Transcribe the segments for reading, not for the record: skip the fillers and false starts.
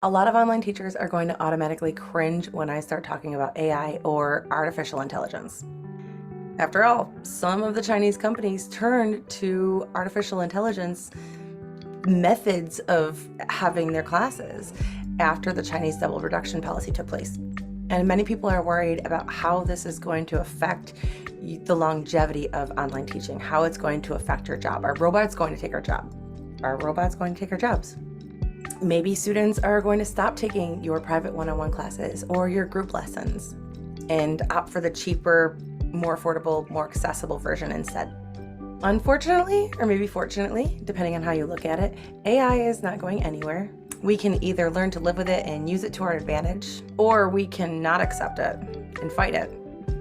A lot of online teachers are going to automatically cringe when I start talking about AI or artificial intelligence. After all, some of the Chinese companies turned to artificial intelligence methods of having their classes after the Chinese double reduction policy took place. And many people are worried about how this is going to affect the longevity of online teaching, how it's going to affect your job. Are robots going to take our job? Are robots going to take our jobs? Maybe students are going to stop taking your private one-on-one classes or your group lessons and opt for the cheaper, more affordable, more accessible version instead. Unfortunately, or maybe fortunately, depending on how you look at it, AI is not going anywhere. We can either learn to live with it and use it to our advantage, or we can not accept it and fight it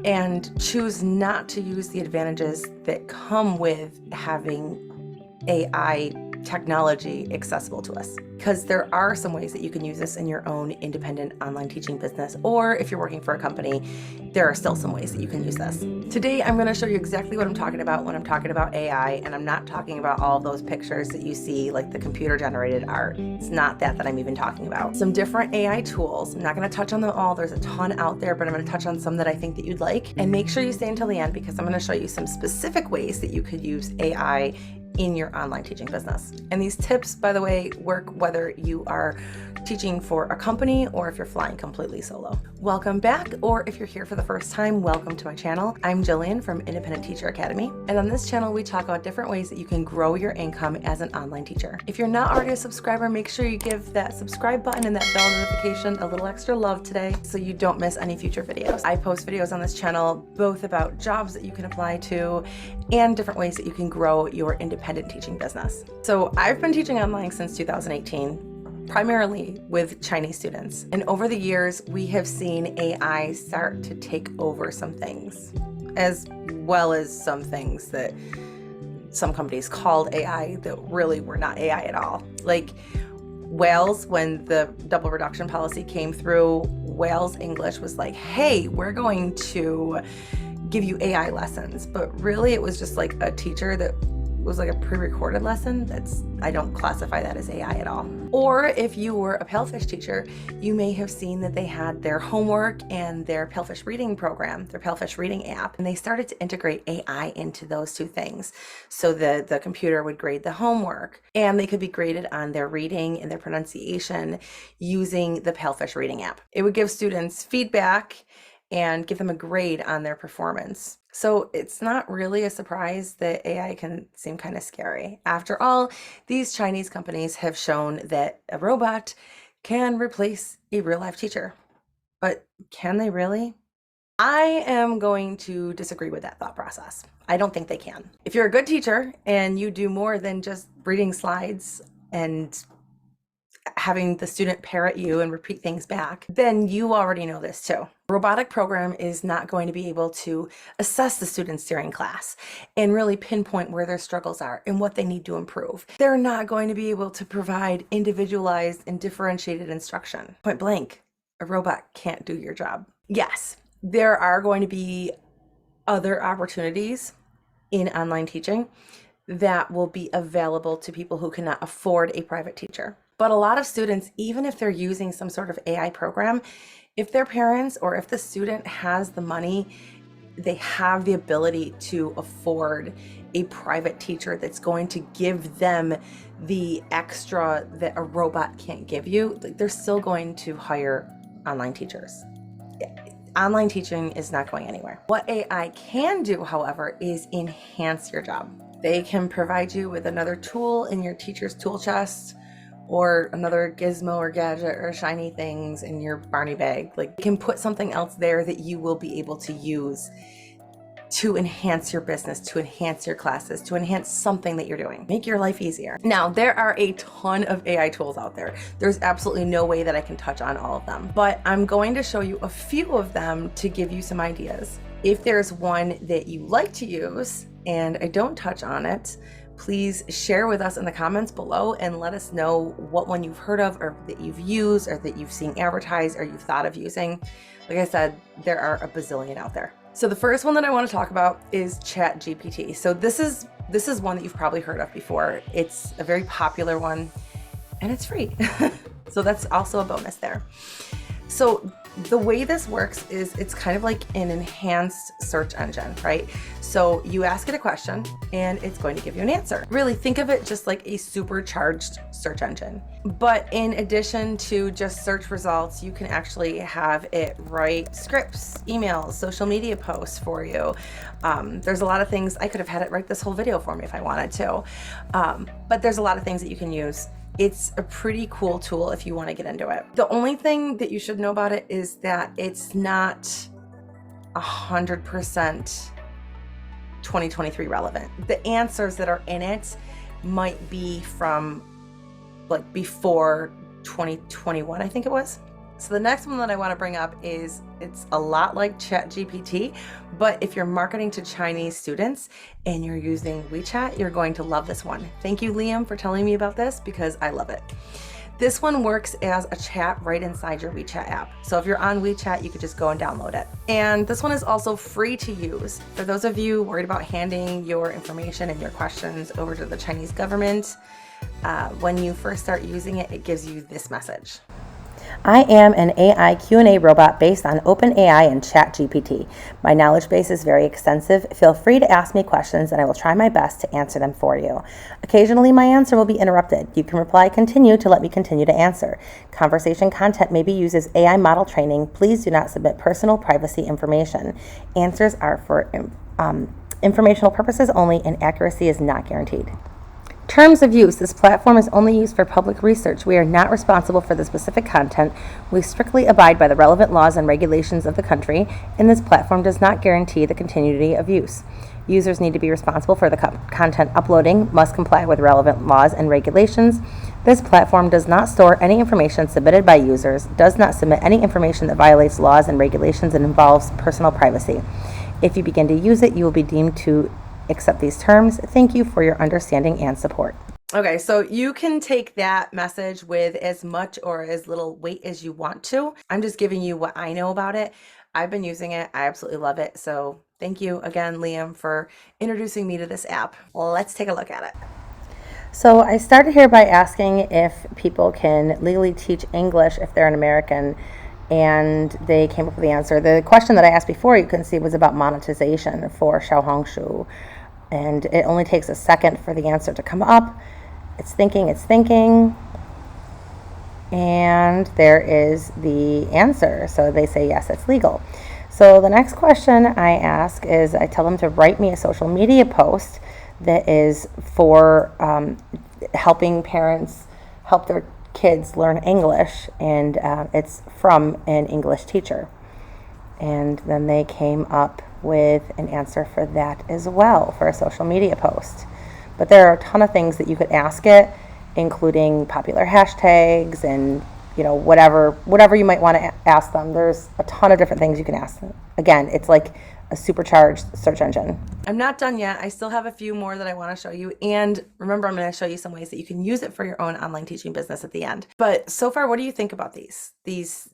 and choose not to use the advantages that come with having AI technology accessible to us. Because there are some ways that you can use this in your own independent online teaching business, or if you're working for a company, there are still some ways that you can use this. Today, I'm going to show you exactly what I'm talking about when I'm talking about AI, and I'm not talking about all of those pictures that you see, like the computer-generated art. It's not that I'm even talking about. Some different AI tools. I'm not going to touch on them all. There's a ton out there, but I'm going to touch on some that I think that you'd like. And make sure you stay until the end, because I'm going to show you some specific ways that you could use AI in your online teaching business. And these tips, by the way, work whether you are teaching for a company or if you're flying completely solo. Welcome back, or if you're here for the first time, welcome to my channel. I'm Jillian from Independent Teacher Academy, and on this channel we talk about different ways that you can grow your income as an online teacher. If you're not already a subscriber, make sure you give that subscribe button and that bell notification a little extra love today so you don't miss any future videos. I post videos on this channel both about jobs that you can apply to and different ways that you can grow your independent teaching business. So I've been teaching online since 2018. Primarily with Chinese students. And over the years, we have seen AI start to take over some things, as well as some things that some companies called AI that really were not AI at all. Like Wales, when the double reduction policy came through, Wales English was like, hey, we're going to give you AI lessons. But really it was just like a teacher that was like a pre-recorded lesson. I don't classify that as AI at all. Or if you were a Palefish teacher, you may have seen that they had their homework and their Palefish reading program, their Palefish reading app, and they started to integrate AI into those two things. So the computer would grade the homework and they could be graded on their reading and their pronunciation using the Palefish reading app. It would give students feedback and give them a grade on their performance. So it's not really a surprise that AI can seem kind of scary. After all, these Chinese companies have shown that a robot can replace a real-life teacher. But can they really? I am going to disagree with that thought process. I don't think they can. If you're a good teacher and you do more than just reading slides and having the student parrot you and repeat things back, then you already know this too. A robotic program is not going to be able to assess the students during class and really pinpoint where their struggles are and what they need to improve. They're not going to be able to provide individualized and differentiated instruction. Point blank, a robot can't do your job. Yes, there are going to be other opportunities in online teaching that will be available to people who cannot afford a private teacher. But a lot of students, even if they're using some sort of AI program, if their parents or if the student has the money, they have the ability to afford a private teacher that's going to give them the extra that a robot can't give you, they're still going to hire online teachers. Online teaching is not going anywhere. What AI can do, however, is enhance your job. They can provide you with another tool in your teacher's tool chest, or another gizmo or gadget or shiny things in your Barney bag. Like, you can put something else there that you will be able to use to enhance your business, to enhance your classes, to enhance something that you're doing. Make your life easier. Now, there are a ton of AI tools out there. There's absolutely no way that I can touch on all of them, but I'm going to show you a few of them to give you some ideas. If there's one that you like to use and I don't touch on it, please share with us in the comments below and let us know what one you've heard of or that you've used or that you've seen advertised or you've thought of using. Like I said, there are a bazillion out there. So the first one that I want to talk about is ChatGPT. So this is one that you've probably heard of before. It's a very popular one and it's free. So that's also a bonus there. So the way this works is it's kind of like an enhanced search engine, right? So you ask it a question and it's going to give you an answer. Really think of it just like a supercharged search engine. But in addition to just search results, you can actually have it write scripts, emails, social media posts for you. There's a lot of things. I could have had it write this whole video for me if I wanted to. But there's a lot of things that you can use. It's a pretty cool tool if you want to get into it. The only thing that you should know about it is that it's not 100% 2023 relevant. The answers that are in it might be from like before 2021, I think it was. So the next one that I want to bring up is, it's a lot like ChatGPT, but if you're marketing to Chinese students and you're using WeChat, you're going to love this one. Thank you, Liam, for telling me about this because I love it. This one works as a chat right inside your WeChat app. So if you're on WeChat, you could just go and download it. And this one is also free to use. For those of you worried about handing your information and your questions over to the Chinese government, when you first start using it, it gives you this message. I am an AI Q&A robot based on OpenAI and ChatGPT. My knowledge base is very extensive. Feel free to ask me questions and I will try my best to answer them for you. Occasionally my answer will be interrupted. You can reply continue to let me continue to answer. Conversation content may be used as AI model training. Please do not submit personal privacy information. Answers are for informational purposes only and accuracy is not guaranteed. Terms of use. This platform is only used for public research. We are not responsible for the specific content. We strictly abide by the relevant laws and regulations of the country, and this platform does not guarantee the continuity of use. Users need to be responsible for the content uploading, must comply with relevant laws and regulations. This platform does not store any information submitted by users, does not submit any information that violates laws and regulations and involves personal privacy. If you begin to use it, you will be deemed to accept these terms. Thank you for your understanding and support. Okay, so you can take that message with as much or as little weight as you want to. I'm just giving you what I know about it. I've been using it. I absolutely love it. So thank you again, Liam, for introducing me to this app. Let's take a look at it. So I started here by asking if people can legally teach English if they're an American, and they came up with the answer. The question that I asked before, you can see, was about monetization for Xiaohongshu. And it only takes a second for the answer to come up. It's thinking, and there is the answer. So they say, yes, it's legal. So the next question I ask is, I tell them to write me a social media post that is for helping parents help their kids learn English, and it's from an English teacher. And then they came up with an answer for that as well, for a social media post. But there are a ton of things that you could ask it, including popular hashtags and whatever you might want to ask them. There's a ton of different things you can ask them. Again, it's like a supercharged search engine. I'm not done yet. I still have a few more that I want to show you. And remember, I'm going to show you some ways that you can use it for your own online teaching business at the end. But so far, what do you think about these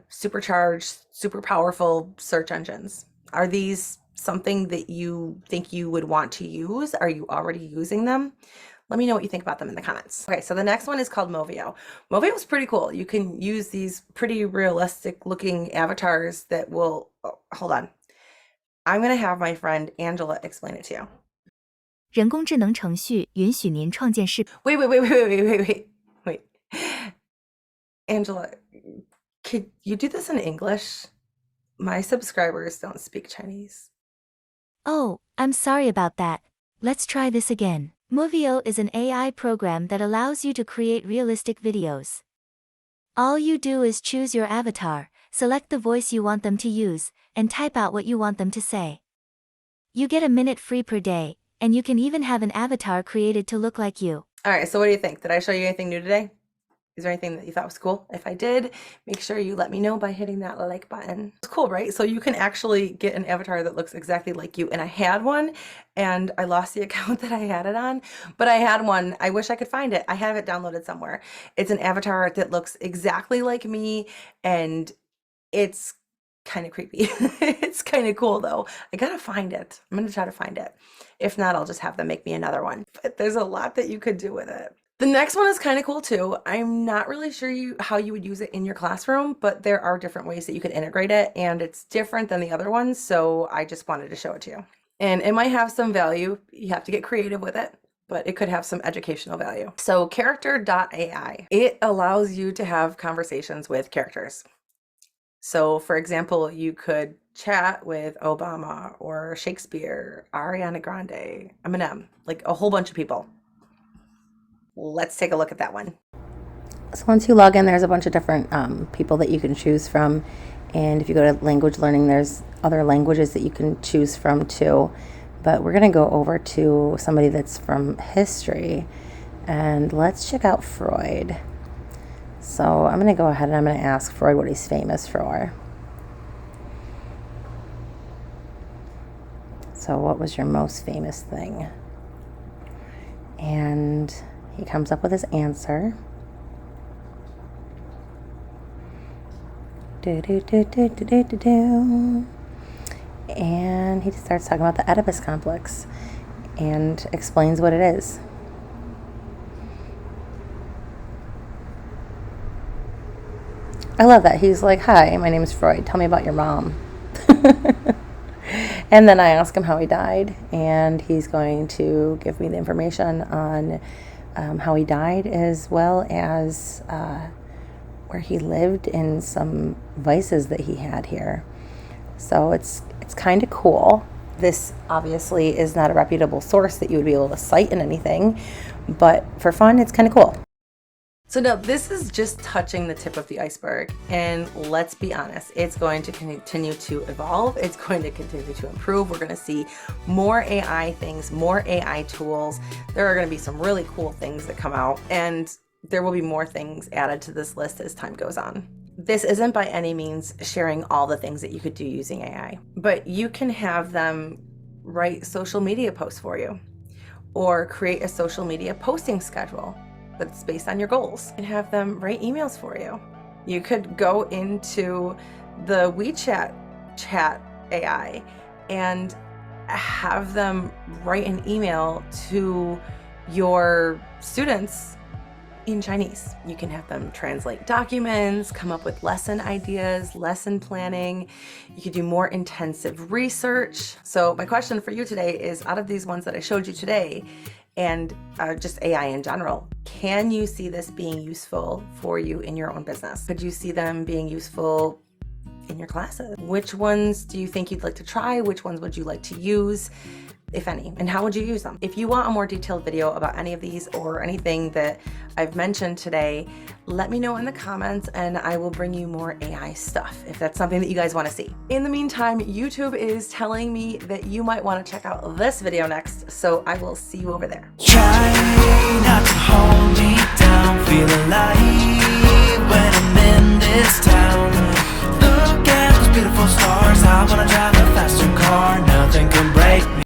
supercharged, super powerful search engines? Are these something that you think you would want to use? Are you already using them? Let me know what you think about them in the comments. Okay, so the next one is called Movio. Movio is pretty cool. You can use these pretty realistic looking avatars that will, hold on. I'm going to have my friend Angela explain it to you. 人工智能程序允许您创建视。Wait. Angela, could you do this in English? My subscribers don't speak Chinese. Oh, I'm sorry about that. Let's try this again. Movio is an AI program that allows you to create realistic videos. All you do is choose your avatar, select the voice you want them to use, and type out what you want them to say. You get a minute free per day, and you can even have an avatar created to look like you. All right, so what do you think? Did I show you anything new today? Is there anything that you thought was cool? If I did, make sure you let me know by hitting that like button. It's cool, right? So you can actually get an avatar that looks exactly like you. And I had one, and I lost the account that I had it on, but I had one. I wish I could find it. I have it downloaded somewhere. It's an avatar that looks exactly like me, and it's kind of creepy. It's kind of cool though. I gotta find it. I'm gonna try to find it. If not, I'll just have them make me another one. But there's a lot that you could do with it. The next one is kind of cool too. I'm not really sure how you would use it in your classroom, but there are different ways that you could integrate it, and it's different than the other ones, so I just wanted to show it to you. And it might have some value. You have to get creative with it, but it could have some educational value. So Character.ai, it allows you to have conversations with characters. So for example, you could chat with Obama or Shakespeare, Ariana Grande, Eminem, like a whole bunch of people. Let's take a look at that one. So once you log in, there's a bunch of different people that you can choose from. And if you go to language learning, there's other languages that you can choose from too. But we're going to go over to somebody that's from history. And let's check out Freud. So I'm going to go ahead and I'm going to ask Freud what he's famous for. So what was your most famous thing? And he comes up with his answer. And he starts talking about the Oedipus complex and explains what it is. I love that. He's like, "Hi, my name is Freud. Tell me about your mom." And then I ask him how he died, and he's going to give me the information on how he died, as well as where he lived and some vices that he had here. So it's kind of cool. This obviously is not a reputable source that you would be able to cite in anything, but for fun, it's kind of cool. So now this is just touching the tip of the iceberg, and let's be honest, it's going to continue to evolve. It's going to continue to improve. We're going to see more AI things, more AI tools. There are going to be some really cool things that come out, and there will be more things added to this list as time goes on. This isn't by any means sharing all the things that you could do using AI, but you can have them write social media posts for you or create a social media posting schedule that's based on your goals, and have them write emails for you. You could go into the WeChat chat AI and have them write an email to your students in Chinese. You can have them translate documents, come up with lesson ideas, lesson planning. You could do more intensive research. So my question for you today is, out of these ones that I showed you today, and just AI in general, can you see this being useful for you in your own business? Could you see them being useful in your classes? Which ones do you think you'd like to try? Which ones would you like to use, if any, and how would you use them? If you want a more detailed video about any of these or anything that I've mentioned today, let me know in the comments and I will bring you more AI stuff if that's something that you guys want to see. In the meantime, YouTube is telling me that you might want to check out this video next, so I will see you over there.